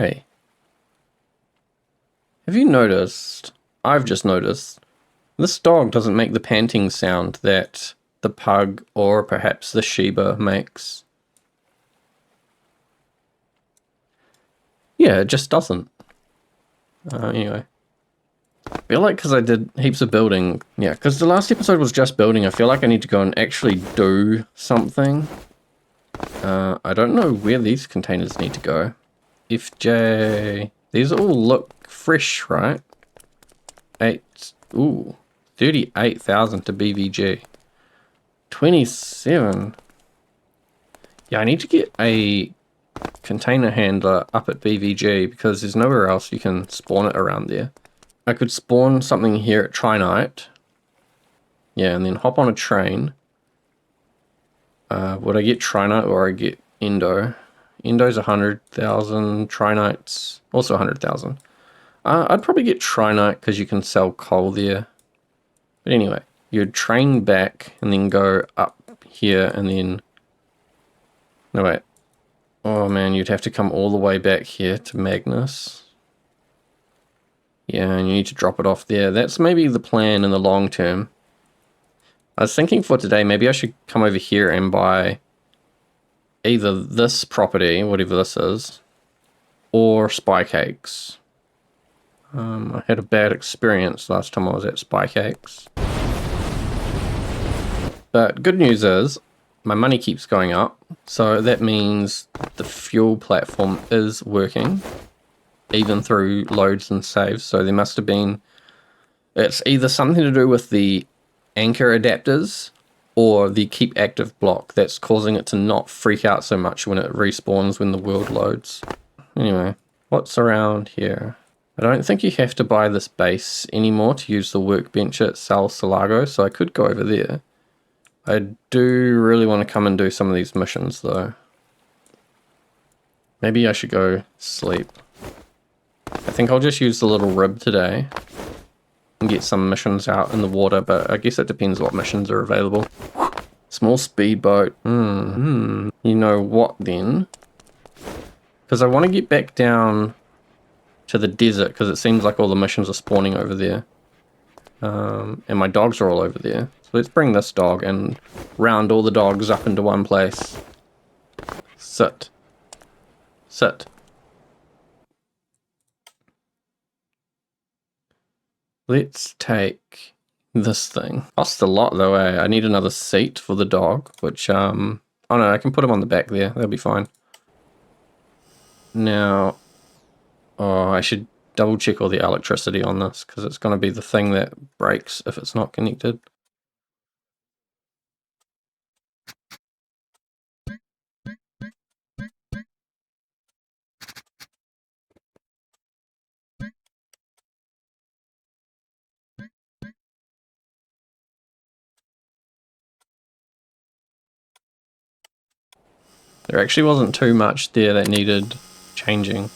Hey. Have you noticed, I've just noticed, this dog doesn't make the panting sound that the pug or perhaps the Shiba makes. Yeah, it just doesn't. Anyway. I feel like because I did heaps of building, yeah, because the last episode was just building, I feel like I need to go and actually do something. I don't know where these containers need to go. FJ, these all look fresh, right? 38,000 to BVG. 27. Yeah, I need to get a container handler up at BVG because there's nowhere else you can spawn it around there. I could spawn something here at Trinite. Yeah, and then hop on a train. Would I get Trinite or I get Endo? Endo's 100,000, Trinite's also 100,000. I'd probably get Trinite because you can sell coal there. But anyway, you'd train back and then go up here and then... No, wait. Oh man, you'd have to come all the way back here to Magnus. Yeah, and you need to drop it off there. That's maybe the plan in the long term. I was thinking for today, maybe I should come over here and buy either this property, whatever this is, or Spy Cakes. I had a bad experience last time I was at Spy Cakes. But good news is, my money keeps going up, so that means the fuel platform is working, even through loads and saves. So there must have been, it's either something to do with the anchor adapters or the keep active block that's causing it to not freak out so much when it respawns when the world loads. Anyway, what's around here? I don't think you have to buy this base anymore to use the workbench at Sal Salago, so I could go over there. I do really want to come and do some of these missions though. Maybe I should go sleep. I think I'll just use the little RHIB today and get some missions out in the water, but I guess it depends what missions are available. Small speedboat. You know what then? Because I want to get back down to the desert because it seems like all the missions are spawning over there. And my dogs are all over there. So let's bring this dog and round all the dogs up into one place. Sit. Sit. Let's take this thing. Costs a lot though, eh? I need another seat for the dog, which, oh no, I can put him on the back there. That'll be fine. Now, oh, I should double check all the electricity on this because it's going to be the thing that breaks if it's not connected. There actually wasn't too much there that needed changing.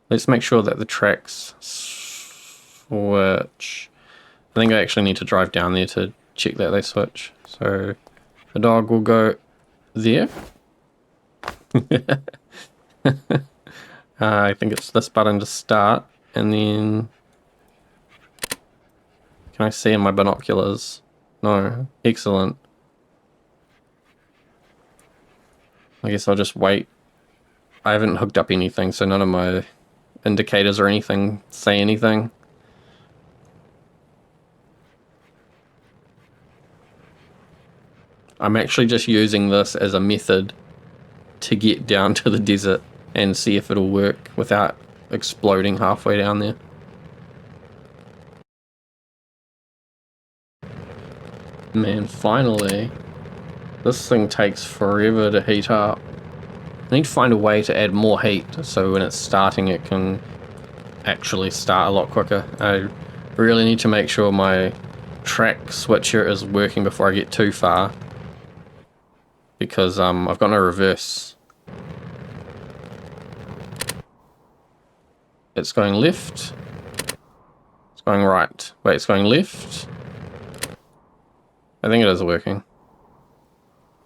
Let's make sure that the tracks switch. I think I actually need to drive down there to check that they switch. So the dog will go there. I think it's this button to start, and then can I see in my binoculars? No. Excellent. I guess I'll just wait. I haven't hooked up anything, so none of my indicators or anything say anything. I'm actually just using this as a method to get down to the desert and see if it'll work without exploding halfway down there. Man, finally. This thing takes forever to heat up. I need to find a way to add more heat so when it's starting it can actually start a lot quicker. I really need to make sure my track switcher is working before I get too far. Because I've got no reverse. It's going left. It's going right. Wait, it's going left. I think it is working.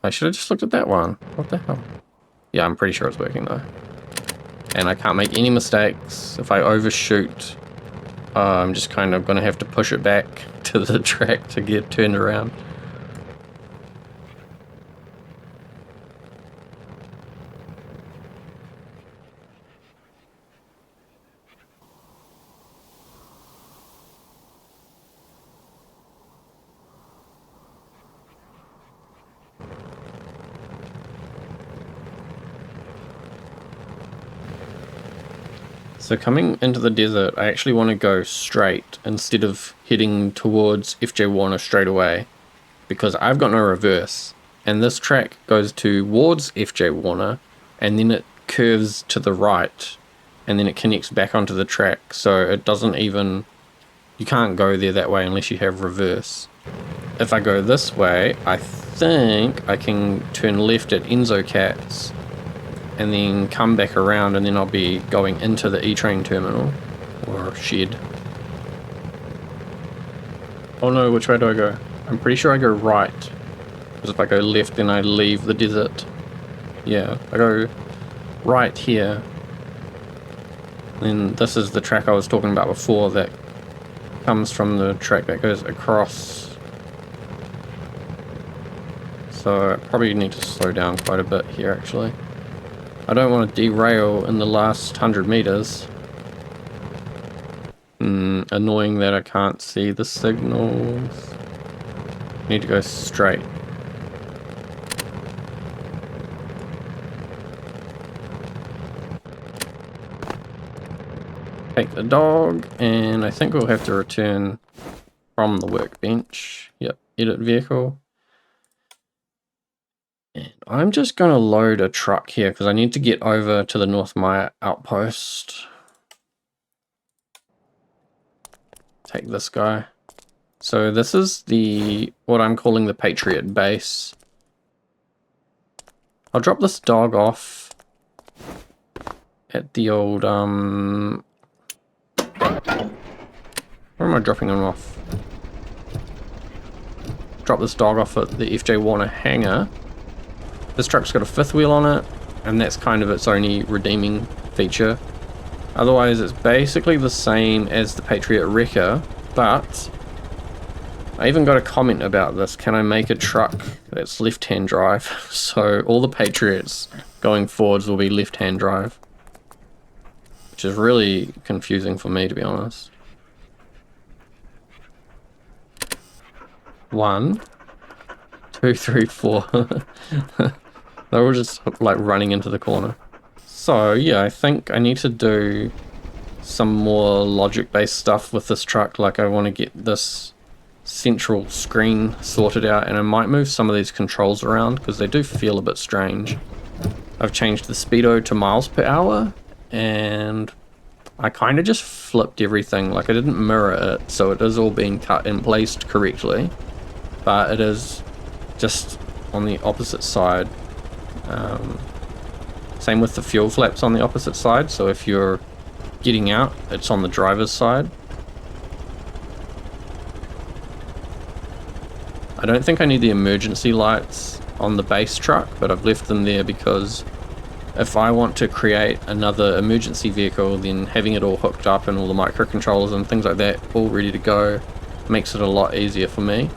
I should have just looked at that one. What the hell? Yeah, I'm pretty sure it's working though. and I can't make any mistakes. If I overshoot, I'm just kind of going to have to push it back to the track to get turned around. So coming into the desert, I actually want to go straight instead of heading towards FJ Warner straight away, because I've got no reverse, and this track goes towards FJ Warner, and then it curves to the right, and then it connects back onto the track, so it doesn't even, you can't go there that way unless you have reverse. If I go this way, I think I can turn left at Enzo Cats, and then come back around, and then I'll be going into the E-Train terminal, or shed. Oh no, which way do I go? I'm pretty sure I go right, because if I go left then I leave the desert. Yeah, I go right here. Then this is the track I was talking about before that comes from the track that goes across. So I probably need to slow down quite a bit here actually. I don't want to derail in the last 100 meters. Annoying that I can't see the signals. Need to go straight. Take the dog, and I think we'll have to return from the workbench. Yep, edit vehicle. And I'm just going to load a truck here because I need to get over to the North Maya outpost. Take this guy. So this is the, what I'm calling the Patriot base. I'll drop this dog off at the old, where am I dropping him off? Drop this dog off at the FJ Warner hangar. This truck's got a fifth wheel on it, and that's kind of its only redeeming feature. Otherwise, it's basically the same as the Patriot Wrecker, but I even got a comment about this. Can I make a truck that's left-hand drive? So all the Patriots going forwards will be left-hand drive, which is really confusing for me, to be honest. 1, 2, 3, 4. They were just like running into the corner. So yeah, I think I need to do some more logic-based stuff with this truck. Like I want to get this central screen sorted out, and I might move some of these controls around because they do feel a bit strange. I've changed the speedo to miles per hour, and I kind of just flipped everything. Like I didn't mirror it, so it is all being cut and placed correctly, but it is just on the opposite side. Same with the fuel flaps on the opposite side, so if you're getting out, it's on the driver's side. I don't think I need the emergency lights on the base truck, but I've left them there because if I want to create another emergency vehicle, then having it all hooked up and all the microcontrollers and things like that all ready to go makes it a lot easier for me.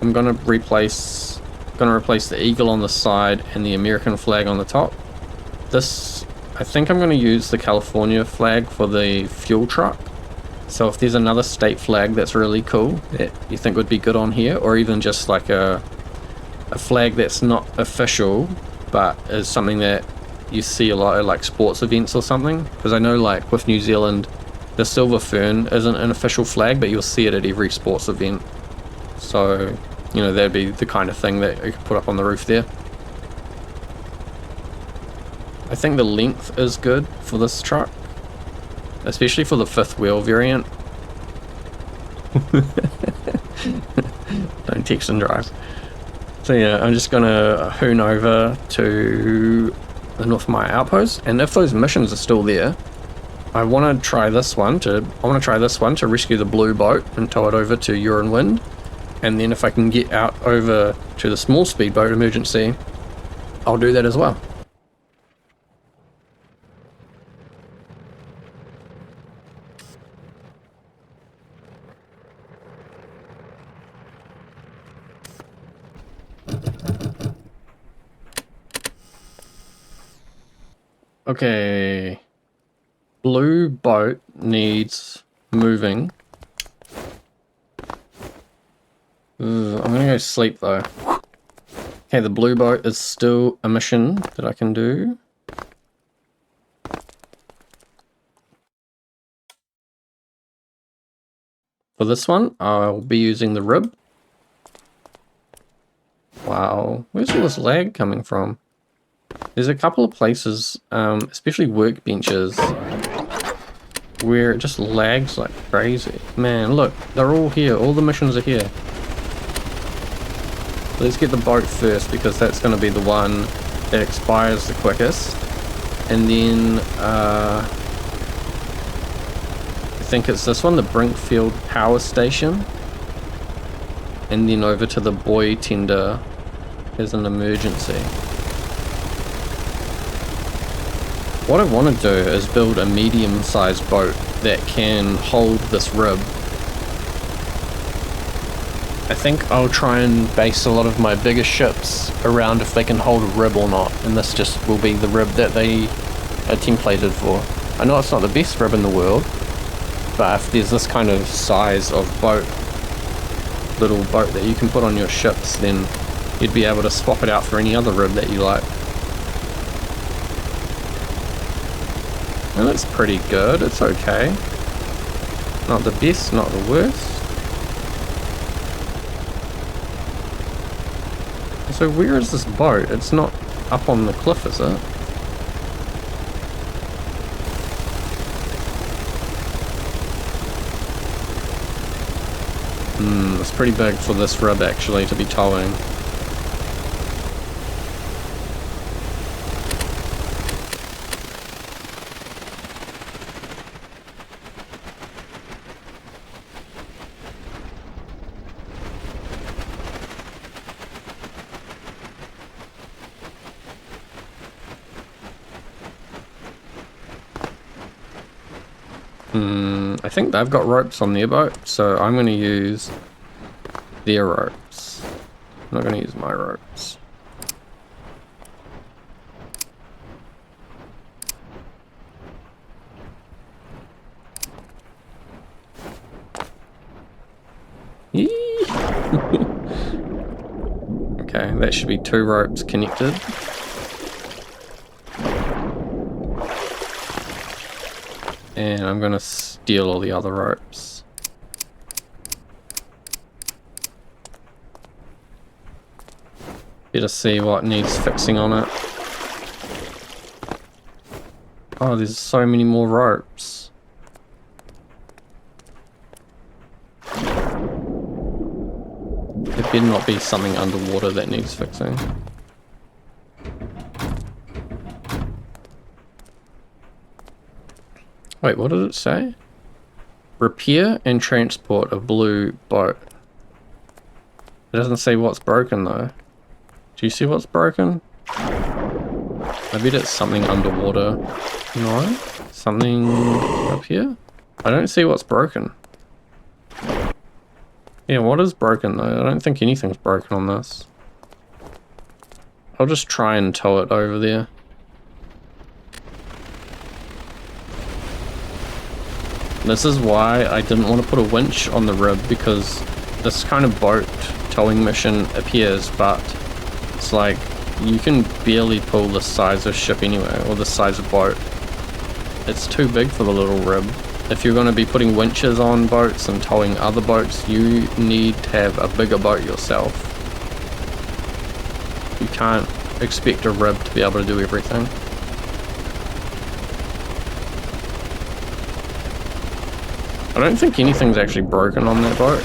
I'm gonna replace the eagle on the side and the American flag on the top. This, I think I'm going to use the California flag for the fuel truck. So if there's another state flag that's really cool that you think would be good on here, or even just like a flag that's not official but is something that you see a lot at like sports events or something, because I know like with New Zealand the silver fern isn't an official flag, but you'll see it at every sports event. So you know, that'd be the kind of thing that you could put up on the roof there. I think the length is good for this truck, especially for the fifth wheel variant. Don't text and drive. So yeah, I'm just gonna hoon over to the North Maya outpost, and if those missions are still there, I want to try this one to rescue the blue boat and tow it over to Urin Wind. And then if I can get out over to the small speedboat emergency, I'll do that as well. Okay. Blue boat needs moving. I'm gonna go sleep though. Okay, the blue boat is still a mission that I can do. For this one, I'll be using the RHIB. Wow, where's all this lag coming from? There's a couple of places, especially workbenches, where it just lags like crazy. Man, look, they're all here. All the missions are here. Let's get the boat first because that's going to be the one that expires the quickest. And then, I think it's this one, the Brinkfield Power Station. And then over to the buoy tender as an emergency. What I want to do is build a medium-sized boat that can hold this RHIB. I think I'll try and base a lot of my bigger ships around if they can hold a RHIB or not, and this just will be the RHIB that they are templated for. I know it's not the best RHIB in the world, but if there's this kind of size of boat, little boat that you can put on your ships, then you'd be able to swap it out for any other RHIB that you like. And it's pretty good, it's okay. Not the best, not the worst. So where is this boat? It's not up on the cliff, is it? It's pretty big for this RHIB actually to be towing. I think they've got ropes on their boat, so I'm going to use their ropes. I'm not going to use my ropes. Okay, that should be 2 ropes connected. And I'm going to steal all the other ropes. Better see what needs fixing on it. Oh, there's so many more ropes. There better not be something underwater that needs fixing. Wait, what did it say? Repair and transport a blue boat. It doesn't say what's broken though. Do you see what's broken? I bet it's something underwater. No? Something up here? I don't see what's broken. Yeah, what is broken though? I don't think anything's broken on this. I'll just try and tow it over there. This is why I didn't want to put a winch on the RHIB, because this kind of boat towing mission appears, but it's like you can barely pull this size of ship anyway, or this size of boat. It's too big for the little RHIB. If you're going to be putting winches on boats and towing other boats, you need to have a bigger boat yourself. You can't expect a RHIB to be able to do everything. I don't think anything's actually broken on that boat.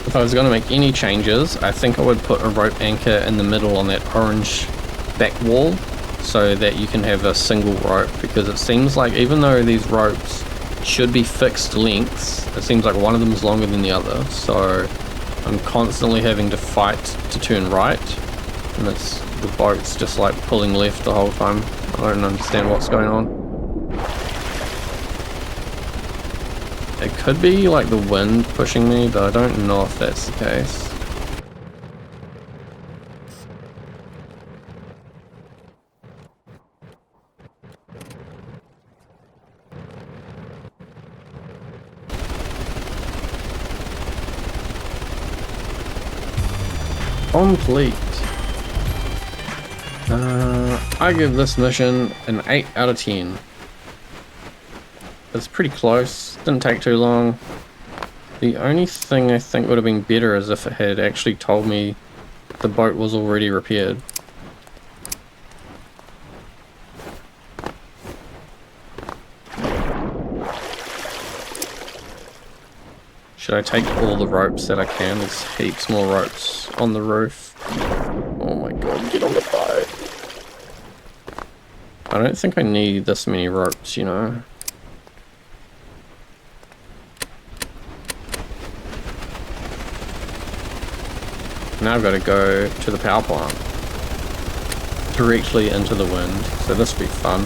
If I was going to make any changes, I think I would put a rope anchor in the middle on that orange back wall so that you can have a single rope, because it seems like even though these ropes should be fixed lengths, it seems like one of them is longer than the other, so I'm constantly having to fight to turn right, and the boat's just like pulling left the whole time. I don't understand what's going on. It could be like the wind pushing me, but I don't know if that's the case. Complete. I give this mission an 8 out of 10. It's pretty close, didn't take too long. The only thing I think would have been better is if it had actually told me the boat was already repaired. Should I take all the ropes that I can? There's heaps more ropes on the roof. Oh my god, get on the boat. I don't think I need this many ropes, you know. Now I've got to go to the power plant. Directly into the wind, so this will be fun.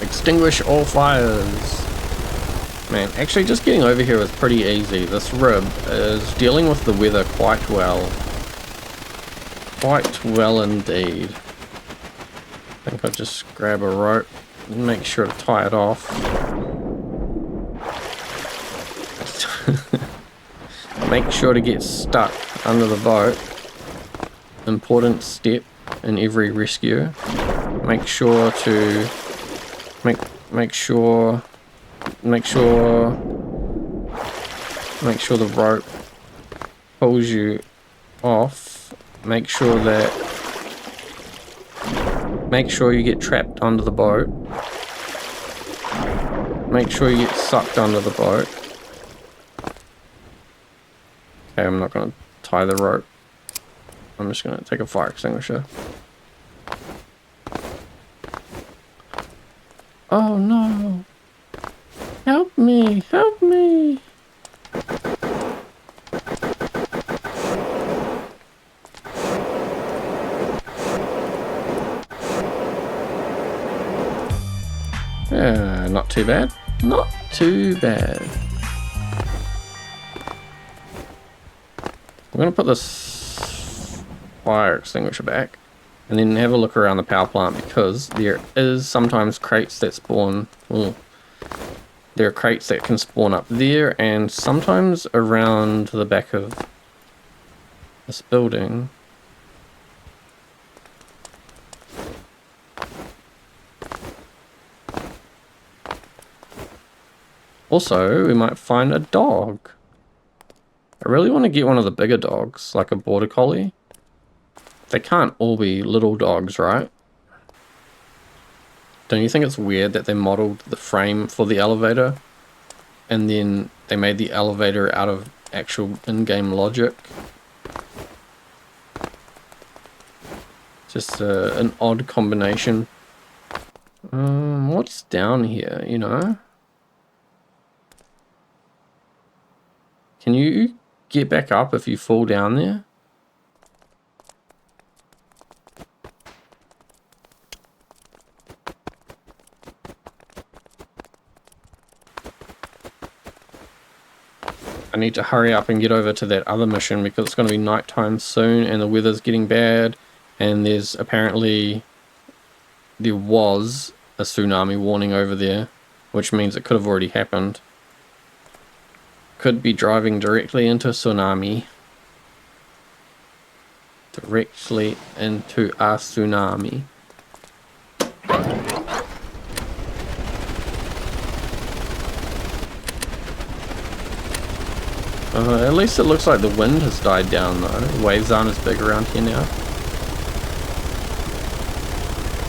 Extinguish all fires. Man, actually just getting over here is pretty easy. This RHIB is dealing with the weather quite well. Quite well indeed. I think I'll just grab a rope and make sure to tie it off. Make sure to get stuck under the boat. Important step in every rescue. Make sure to make sure the rope pulls you off. Make sure you get trapped under the boat. Make sure you get sucked under the boat. Okay, I'm not going to tie the rope. I'm just going to take a fire extinguisher. Oh no! Help me! Help me! Yeah, not too bad. Not too bad. I'm gonna put this fire extinguisher back and then have a look around the power plant, because there is sometimes crates that spawn. There are crates that can spawn up there and sometimes around the back of this building. Also, we might find a dog. I really want to get one of the bigger dogs, like a border collie. They can't all be little dogs, right? Don't you think it's weird that they modeled the frame for the elevator and then they made the elevator out of actual in-game logic? Just an odd combination. What's down here, you know? Can you get back up if you fall down there? I need to hurry up and get over to that other mission because it's going to be nighttime soon and the weather's getting bad, and there was a tsunami warning over there, which means it could have already happened. Could be driving directly into a tsunami. Directly into a tsunami. At least it looks like the wind has died down though. The waves aren't as big around here now.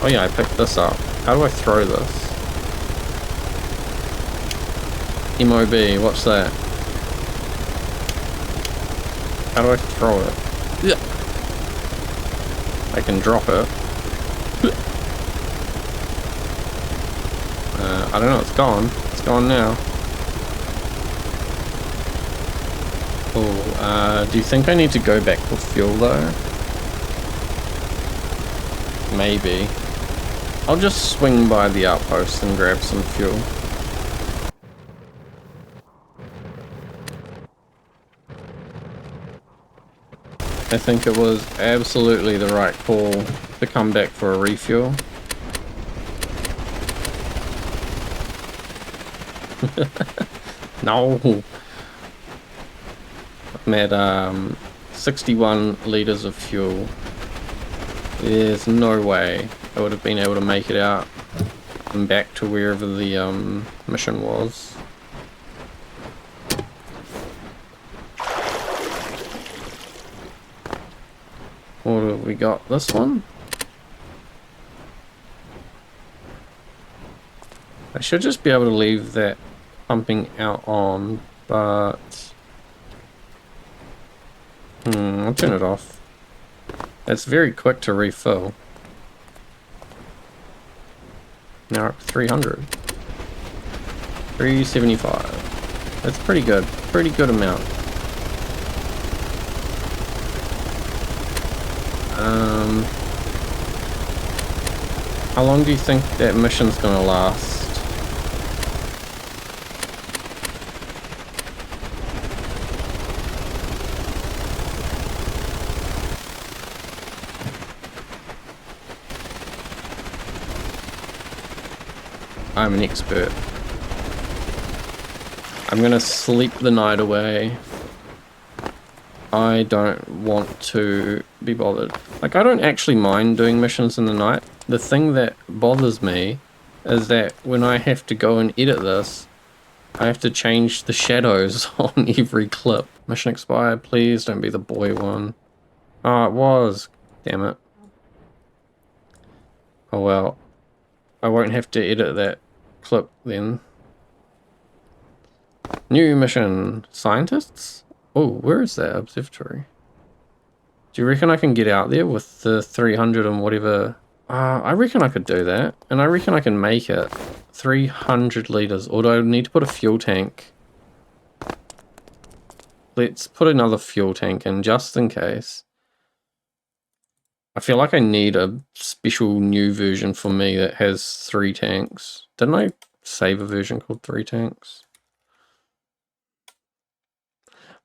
Oh yeah, I picked this up. How do I throw this? MOB, what's that? How do I throw it? Yeah. I can drop it. I don't know, it's gone. It's gone now. Oh, do you think I need to go back for fuel though? Maybe. I'll just swing by the outpost and grab some fuel. I think it was absolutely the right call to come back for a refuel. No. I'm at 61 litres of fuel. There's no way I would have been able to make it out and back to wherever the mission was. What have we got? This one? I should just be able to leave that pumping out on, but I'll turn it off. It's very quick to refill. Now we're up to 300. 375. That's pretty good. Pretty good amount. How long do you think that mission's gonna last? I'm an expert. I'm gonna sleep the night away. I don't want to be bothered. Like, I don't actually mind doing missions in the night. The thing that bothers me is that when I have to go and edit this, I have to change the shadows on every clip. Mission expired, please don't be the boy one. Oh, it was. Damn it. Oh well. I won't have to edit that clip then. New mission. Scientists? Oh, where is that observatory? Do you reckon I can get out there with the 300 and whatever? I reckon I could do that. And I reckon I can make it. 300 litres. Or do I need to put a fuel tank? Let's put another fuel tank in just in case. I feel like I need a special new version for me that has 3 tanks. Didn't I save a version called 3 tanks?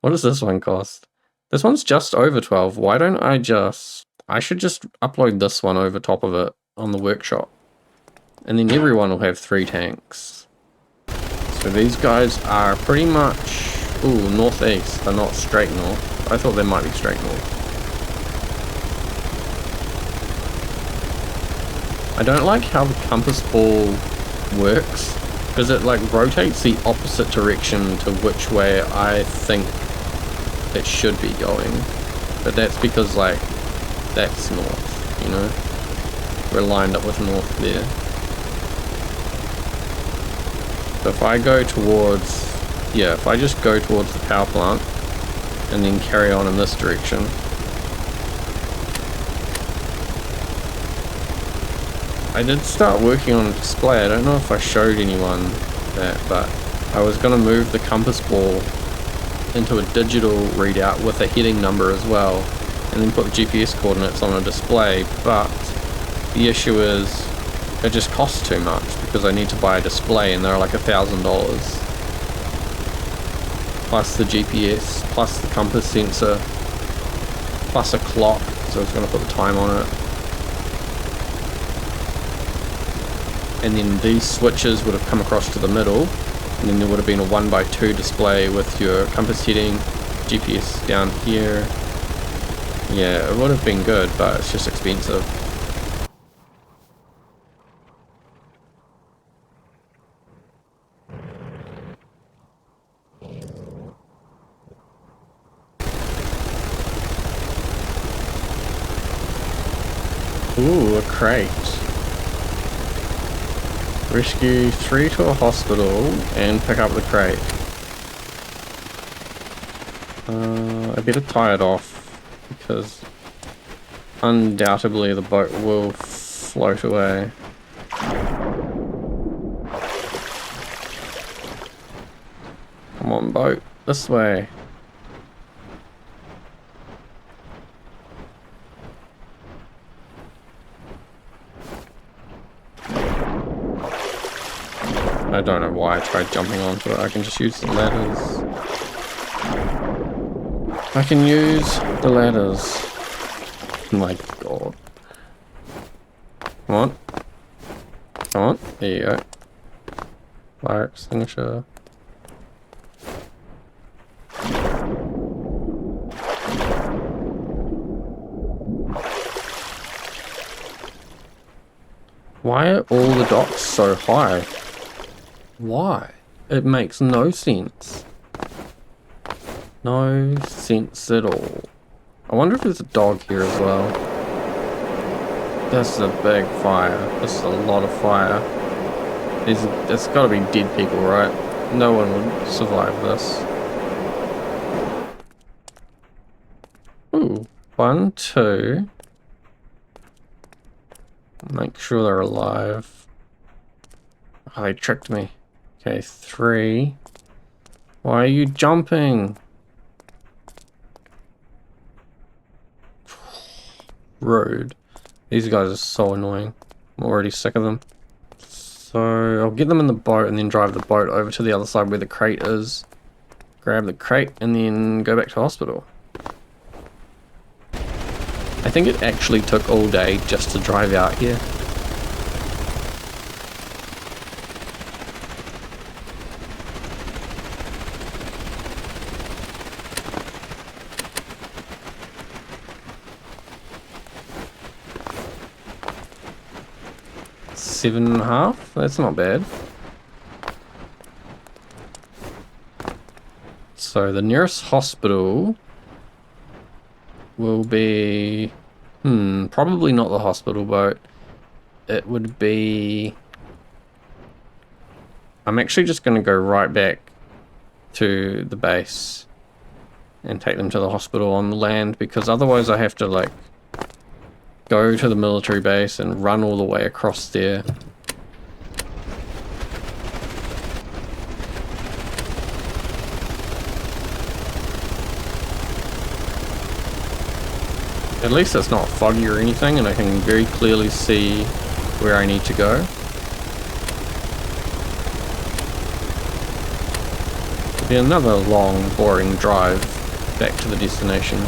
What does this one cost? This one's just over 12. Why don't I just... I should just upload this one over top of it on the workshop. And then everyone will have 3 tanks. So these guys are pretty much... Ooh, northeast. They're not straight north. I thought they might be straight north. I don't like how the compass ball works. Because it like rotates the opposite direction to which way I think it should be going. But that's because like that's north, you know? We're lined up with north there. So if I go towards, yeah, if I just go towards the power plant and then carry on in this direction. I did start working on a display. I don't know if I showed anyone that, but I was going to move the compass ball into a digital readout with a heading number as well, and then put the GPS coordinates on a display, but the issue is it just costs too much because I need to buy a display and they're like $1,000 plus the GPS plus the compass sensor plus a clock, so I was going to put the time on it. And then these switches would have come across to the middle, and then there would have been a 1x2 display with your compass heading, GPS down here. Yeah, it would have been good, but it's just expensive. Ooh, a crate. Rescue 3 to a hospital and pick up the crate. I better tie it off because undoubtedly the boat will float away. Come on, boat, this way. I don't know why I tried jumping onto it. I can just use the ladders. I can use the ladders. My god. Come on. Come on. There you go. Fire extinguisher. Why are all the docks so high? Why? It makes no sense. No sense at all. I wonder if there's a dog here as well. This is a big fire. This is a lot of fire. There's got to be dead people, right? No one would survive this. Ooh. 1, 2. Make sure they're alive. Oh, they tricked me. Okay, 3. Why are you jumping? Rude. These guys are so annoying. I'm already sick of them. So I'll get them in the boat and then drive the boat over to the other side where the crate is. Grab the crate and then go back to hospital. I think it actually took all day just to drive out here. Seven and a half? That's not bad. So the nearest hospital will be... probably not the hospital boat. It would be... I'm actually just going to go right back to the base and take them to the hospital on land, because otherwise I have to, like, go to the military base and run all the way across there. At least it's not foggy or anything, and I can very clearly see where I need to go. It'll be another long, boring drive back to the destination.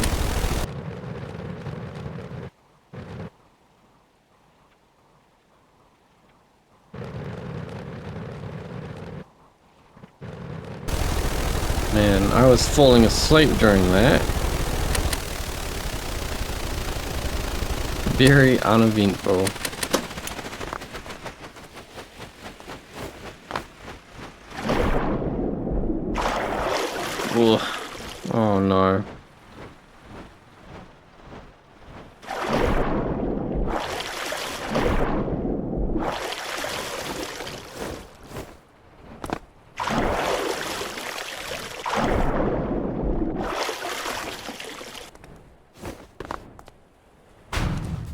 Man, I was falling asleep during that. Very uneventful. Ugh. Oh no.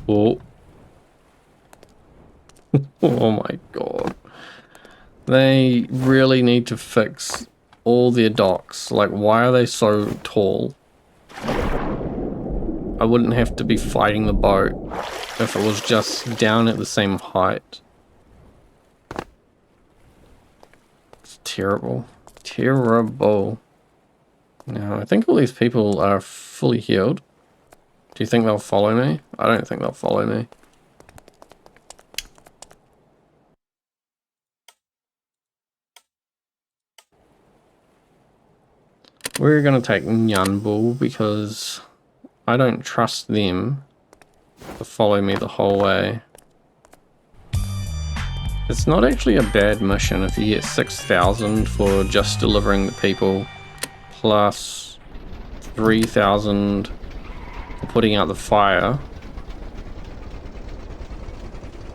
Oh. Oh my god. They really need to fix all their docks. Like, why are they so tall? I wouldn't have to be fighting the boat if it was just down at the same height. It's terrible. Terrible. Now, I think all these people are fully healed. Do you think they'll follow me? I don't think they'll follow me. We're going to take Nyanbul because I don't trust them to follow me the whole way. It's not actually a bad mission if you get 6,000 for just delivering the people, plus 3,000 for putting out the fire.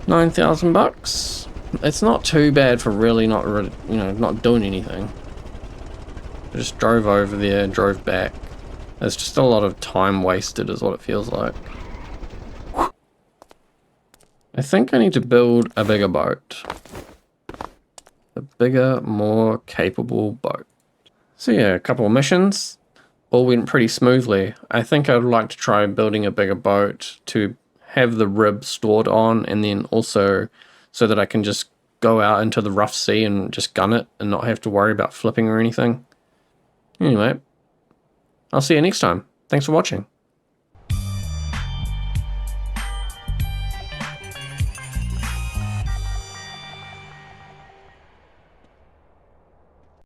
9,000 bucks. It's not too bad for really not doing anything. I just drove over there, drove back. There's just a lot of time wasted is what it feels like. I think I need to build a bigger boat. A bigger, more capable boat. So yeah, a couple of missions. All went pretty smoothly. I think I'd like to try building a bigger boat to have the RHIB stored on, and then also so that I can just go out into the rough sea and just gun it and not have to worry about flipping or anything. Anyway, I'll see you next time. Thanks for watching.